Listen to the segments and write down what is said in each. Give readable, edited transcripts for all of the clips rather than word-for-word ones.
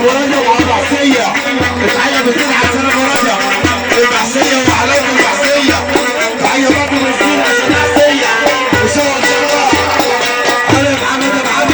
ابو رجب والبحسيه. تحيه بتزيد على سنه ابو رجب البحسيه وعلامه البحسيه. تحيه برضه من الزين عشان البحسيه وشغل ان شاء الله. انا محمد ابو عبد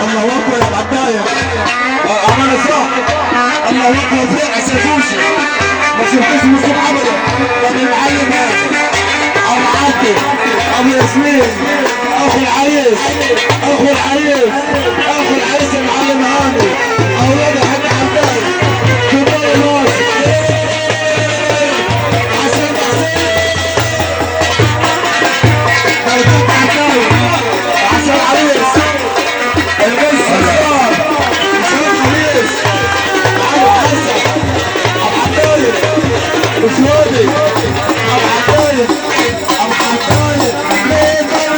الله اكبر يا عبايه. عمال صح. الله اكبر فوق اساسوسي ما شفتوش من الصبح ابدا. طب المعلم ابو عبده ابو ياسمين اخو العريس اخو العريس اخو العريس المعلم هاني اولاد الحاج عبايه كبار الناس عشان عشان العريس البس الصار عشان العريس ابو حسن ابو عبايه وشوادي ابو عبايه ابو عبايه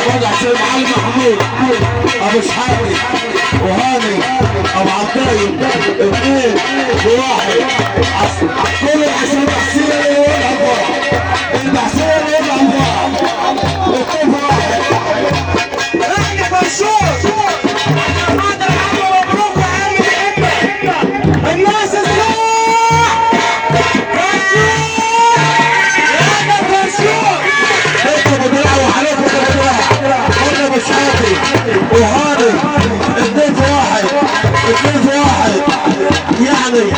وضع سيد معلم محمود ابو شحاتي وهاني ابو عبايب اثنين وواحد كل العشان البحسيه اللي وضع الفرع البحسيه اللي وضع الفرع اثنين واحد احنا فرشوش هذا العمل مبروك يا عم الحكمه الناس الصح وهاني اثنين في واحد يعني